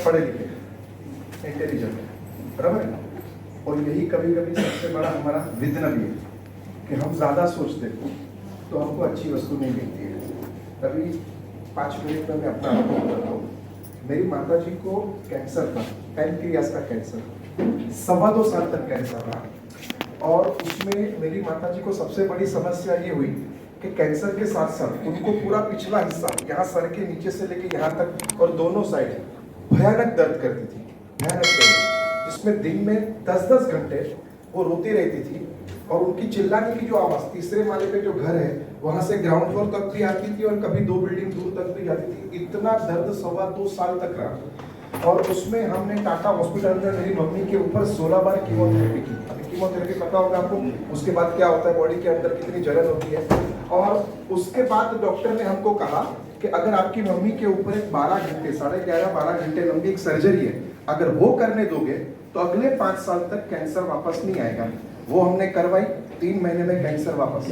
पढ़े लिखे इंटेलिजेंट, बराबर है। और यही कभी कभी सबसे बड़ा हमारा विघ्न भी है कि हम ज़्यादा सोचते तो हमको अच्छी वस्तु नहीं मिलती है। अभी 5 मिनट में मैं अपना अनुभव बताता हूँ। मेरी माता जी को कैंसर था, पैनक्रियास का कैंसर, 2.25 साल तक कैंसर रहा। और उसमें मेरी माता जी को सबसे बड़ी समस्या ये हुई कि कैंसर के साथ साथ उनको पूरा पिछला हिस्सा, यहाँ सर के नीचे से लेके यहाँ तक और दोनों साइड भयानक दर्द करती थी, भयानक दर्द, जिसमें दिन में 10-10 घंटे वो रोती रहती थी। और उनकी चिल्लाने की जो आवाज़, तीसरे माले पे जो घर है वहाँ से ग्राउंड फ्लोर तक भी आती थी और कभी 2 बिल्डिंग दूर तक भी जाती थी। इतना दर्द 2.25 साल तक रहा। और उसमें हमने टाटा हॉस्पिटल में मेरी मम्मी के ऊपर 16 बार कीमोथेरेपी की। अभी कीमोथेरेपी पता होगा आपको, उसके बाद क्या होता है, बॉडी के अंदर कितनी जलन होती है। और उसके बाद डॉक्टर ने हमको कहा कि अगर आपकी मम्मी के ऊपर एक 12 घंटे, 11.5-12 घंटे लंबी एक सर्जरी है, अगर वो करने दोगे तो अगले 5 साल तक कैंसर वापस नहीं आएगा। वो हमने करवाई, 3 महीने में कैंसर वापस।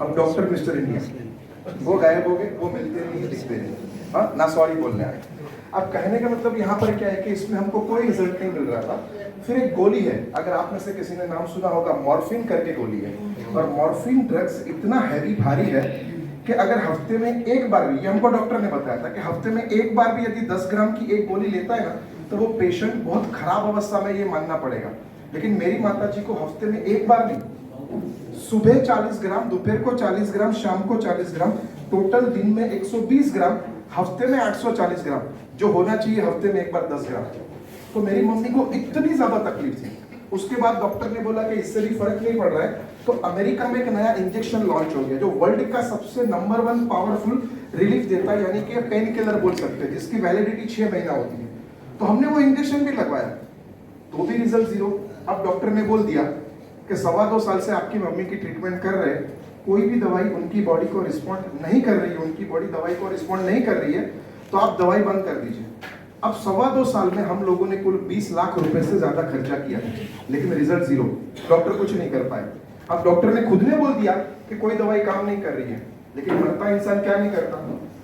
अब डॉक्टर मिस्टर इंडिया, वो गायब हो गए, वो मिलते नहीं, दिखते नहीं, हाँ ना सॉरी बोलने आए। अब कहने का मतलब यहाँ पर क्या है कि इसमें हमको कोई रिजल्ट नहीं मिल रहा था। फिर एक गोली है, अगर आप में से किसी ने नाम सुना होगा, मॉर्फिन करके गोली है। और मॉर्फिन ड्रग्स इतना हैवी भारी है कि अगर हफ्ते में एक बार भी, ये हमको डॉक्टर ने बताया था कि हफ्ते में एक बार भी यदि 10 ग्राम की एक गोली लेता है ना, तो वो पेशेंट बहुत खराब अवस्था में, ये मानना पड़ेगा। लेकिन मेरी माता जी को हफ्ते में एक बार नहीं, सुबह 40 ग्राम, दोपहर को 40 ग्राम, शाम को 40 ग्राम, टोटल दिन में 120 ग्राम, हफ्ते में 840 ग्राम, जो होना चाहिए हफ्ते में एक बार 10 ग्राम। तो मेरी मम्मी को इतनी ज्यादा तकलीफ थी। उसके बाद डॉक्टर ने बोला कि इससे भी फर्क नहीं पड़ रहा है, तो अमेरिका में एक नया इंजेक्शन लॉन्च हो गया जो वर्ल्ड का सबसे नंबर 1 पावरफुल रिलीफ देता है, यानी कि पेन किलर बोल सकते हैं, जिसकी वैलिडिटी 6 महीना होती है। तो हमने वो इंजेक्शन भी लगवाया, तो भी रिजल्ट 0। अब डॉक्टर ने बोल दिया कि 2.25 साल से आपकी मम्मी की ट्रीटमेंट कर रहे हैं, कोई भी दवाई उनकी बॉडी को रिस्पॉन्ड नहीं कर रही है, उनकी बॉडी दवाई को रिस्पॉन्ड नहीं कर रही है, तो आप दवाई बंद कर दीजिए। अब 2.25 साल में हम लोगों ने कुल 20 लाख रुपए से ज्यादा खर्चा किया, लेकिन रिजल्ट 0। डॉक्टर कुछ नहीं कर पाए। अब डॉक्टर ने खुद ने बोल दिया कि कोई दवाई काम नहीं कर रही है, लेकिन मरता इंसान क्या नहीं करता।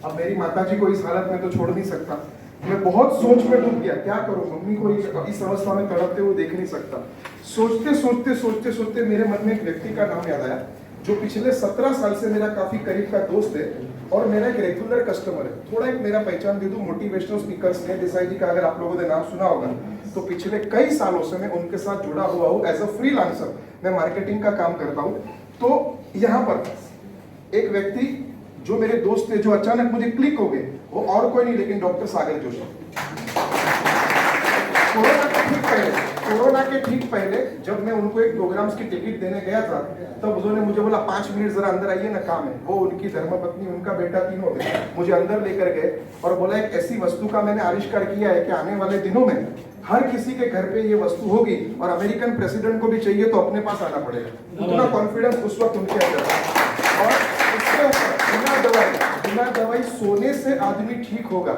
अब मेरी माता जी को इस हालत में तो छोड़ नहीं सकता। मैं बहुत सोच में डूब गया, क्या करूं, मम्मी को इस अवस्था में तड़पते हुए देख नहीं सकता। सोचते मेरे मन में एक व्यक्ति का नाम याद आया, जो पिछले 17 साल से मेरा काफी करीब का दोस्त है और मेरा एक रेगुलर कस्टमर है। थोड़ा एक मेरा पहचान दे दूं, मोटिवेशनल स्पीकर स्नेह देसाई जी का अगर आप लोगों ने नाम सुना होगा, तो पिछले कई सालों से मैं उनके साथ जुड़ा हुआ हूँ। एज अ फ्रीलांसर मैं मार्केटिंग का काम करता हूँ। तो यहाँ पर एक व्यक्ति जो मेरे दोस्त थे, जो अचानक मुझे क्लिक हो गए, वो और कोई नहीं लेकिन डॉक्टर सागर जोशी। कोरोना के ठीक पहले जब मैं उनको एक प्रोग्राम्स की टिकट देने गया था, तब उन्होंने मुझे बोला 5 मिनट जरा अंदर आइए ना, काम है। वो उनकी धर्मपत्नी, उनका बेटा, तीनों मुझे अंदर लेकर गए और बोला एक ऐसी वस्तु का मैंने आविष्कार किया है कि आने वाले दिनों में हर किसी के घर पे ये वस्तु होगी और अमेरिकन प्रेसिडेंट को भी चाहिए तो अपने पास आना पड़ेगा। उतना कॉन्फिडेंस उस वक्त उनके अंदर था। और उसके ऊपर बिना दवाई सोने से आदमी ठीक होगा।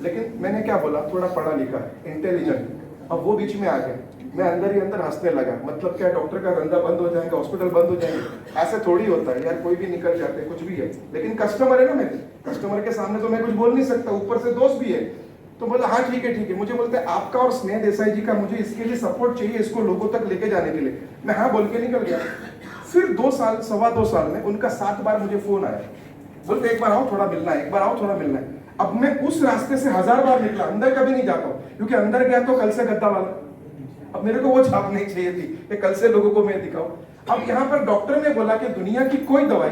लेकिन मैंने क्या बोला, थोड़ा पढ़ा लिखा, इंटेलिजेंट। अब वो बीच में आ गया, मैं अंदर ही अंदर हंसने लगा। मतलब क्या, डॉक्टर का धंधा बंद हो जाएगा, हॉस्पिटल बंद हो जाएंगे, ऐसे थोड़ी होता है यार, कोई भी निकल जाते हैं, कुछ भी है। लेकिन कस्टमर है ना, मेरे कस्टमर के सामने तो मैं कुछ बोल नहीं सकता, ऊपर से दोस्त भी है। तो बोला हाँ ठीक है। मुझे बोलते हैं आपका और स्नेह देसाई जी का मुझे इसके लिए सपोर्ट चाहिए, इसको लोगों तक लेके जाने के लिए। मैं हाँ बोल के निकल गया। फिर 2-2.25 साल में उनका 7 बार मुझे फोन आया, बोलते एक बार आओ थोड़ा मिलना है, एक बार आओ थोड़ा मिलना है। अब मैं उस रास्ते से 1000 बार निकला, अंदर कभी नहीं जाता हूँ, क्योंकि अंदर गया तो कल से गद्दा वाला। अब मेरे को वो छाप नहीं चाहिए थी कि कल से लोगों को मैं दिखाऊं। अब यहाँ पर डॉक्टर ने बोला कि दुनिया की कोई दवाई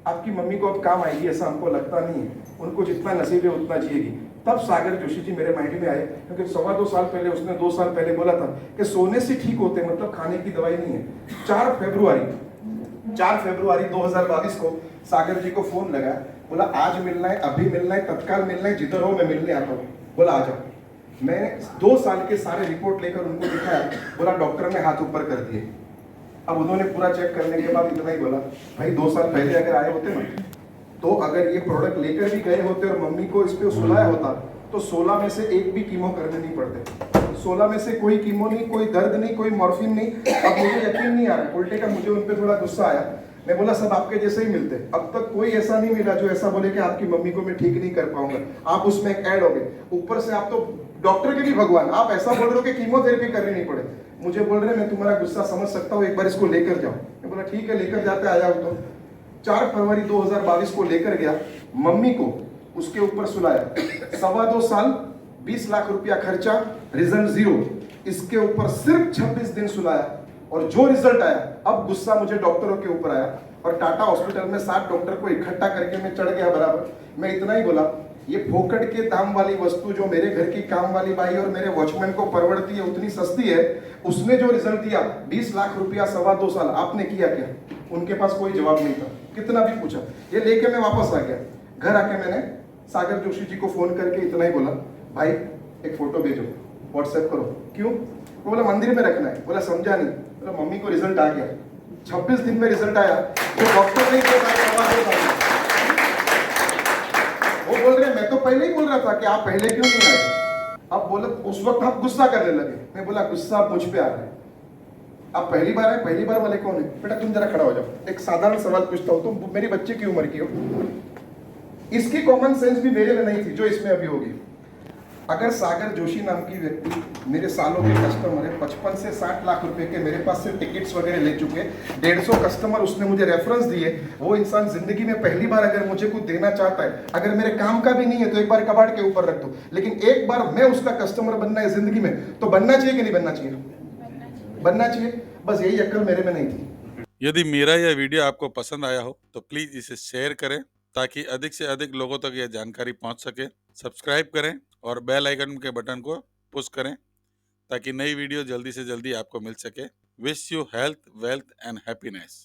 आपकी मम्मी को अब काम आएगी ऐसा हमको लगता नहीं है, उनको जितना नसीब है उतना जिएगी। तब सागर जोशी जी मेरे माइंड में आए, क्योंकि 2.25 साल पहले उसने 2 साल पहले बोला था कि सोने से ठीक होते, मतलब खाने की दवाई नहीं है। 4 फरवरी 2022 को सागर जी को फोन लगा, बोला आज मिलना है, अभी मिलना है, तत्काल मिलना है, जिधर हो मैं मिलने आता हूँ। बोला आ जाओ। मैं 2 साल के सारे रिपोर्ट लेकर उनको दिखाया, बोला डॉक्टर ने हाथ ऊपर कर दिए। अब उन्होंने पूरा चेक करने के बाद इतना ही बोला, भाई 2 साल पहले अगर आए होते ना, तो अगर ये प्रोडक्ट लेकर भी गए होते और मम्मी को इस पे सुलाया होता, तो 16 में से एक भी कीमो करने नहीं पड़ते। 16 में से कोई कीमो नहीं, कोई दर्द नहीं, कोई मॉर्फिन नहीं। अब मुझे यकीन नहीं आ रहा, उल्टे का मुझे उन पे थोड़ा गुस्सा आया। मैं बोला सब आपके जैसे ही मिलते, अब तक कोई ऐसा नहीं मिला जो ऐसा बोले कि आपकी मम्मी को मैं ठीक नहीं कर पाऊंगा। आप उसमें एक ऐड हो गए, ऊपर से आप तो डॉक्टर के भी भगवान, आप ऐसा बोल रहे हो कि कीमोथेरेपी करनी नहीं पड़े। मुझे बोल रहे मैं तुम्हारा गुस्सा समझ सकता हूँ, एक बार इसको लेकर जाओ। मैं बोला ठीक है लेकर जाते, आया हूँ। तो 4 फरवरी 2022 को लेकर गया, मम्मी को उसके ऊपर सुलाया, 2.25 साल 20 लाख रुपया खर्चा, रिजल्ट जीरो। इसके ऊपर सिर्फ 26 दिन सुलाया और जो रिजल्ट आया, अब गुस्सा मुझे डॉक्टरों के ऊपर आया और टाटा हॉस्पिटल में 7 डॉक्टर को इकट्ठा करके मैं चढ़ गया बराबर। मैं इतना ही बोला, ये फोकट के दाम वाली वस्तु जो मेरे घर की काम वाली बाई और मेरे वॉचमैन को परवड़ती है उतनी सस्ती है, उसने जो रिजल्ट दिया 20 लाख रुपया 2.25 साल, आपने किया क्या? उनके पास कोई जवाब नहीं था, कितना भी पूछा। ये लेके मैं वापस आ गया। घर आके मैंने सागर जोशी जी को फोन करके इतना ही बोला, भाई एक फोटो भेजो, व्हाट्सएप करो। क्यों? वो बोला मंदिर में रखना है। बोला समझा नहीं। बोला मम्मी को रिजल्ट आ गया, 26 दिन में रिजल्ट आया, जो डॉक्टर नहीं बोला। वो बोल रहे मैं तो पहले ही बोल रहा था कि आप पहले क्यों नहीं आए। अब बोला उस वक्त आप गुस्सा करने लगे। मैं बोला गुस्सा आप मुझ पे आ रहा है, आप पहली बार आए, पहली बार वाले कौन है? बेटा तुम जरा खड़ा हो जाओ, एक साधारण सवाल पूछता हूँ, तुम मेरी बच्चे की उम्र की हो। इसकी कॉमन सेंस भी मेरे में नहीं थी जो इसमें अभी होगी। अगर सागर जोशी नाम की व्यक्ति मेरे सालों के कस्टमर है, 55 से 60 लाख रुपए के मेरे पास से टिकट्स वगैरह ले चुके, 150 कस्टमर उसने मुझे रेफरेंस दिए। वो इंसान जिंदगी में पहली बार अगर मुझे कुछ देना चाहता है, अगर मेरे काम का भी नहीं है तो एक बार कबाड़ के ऊपर रख दो, लेकिन एक बार मैं उसका कस्टमर बनना है जिंदगी में, तो बनना चाहिए कि नहीं बनना चाहिए? बनना चाहिए। बस यही अक्ल मेरे में नहीं थी। यदि मेरा यह वीडियो आपको पसंद आया हो तो प्लीज इसे शेयर करें ताकि अधिक से अधिक लोगों तक यह जानकारी पहुंच सके। सब्सक्राइब करें और बेल आइकन के बटन को पुश करें ताकि नई वीडियो जल्दी से जल्दी आपको मिल सके। Wish you health, wealth and happiness.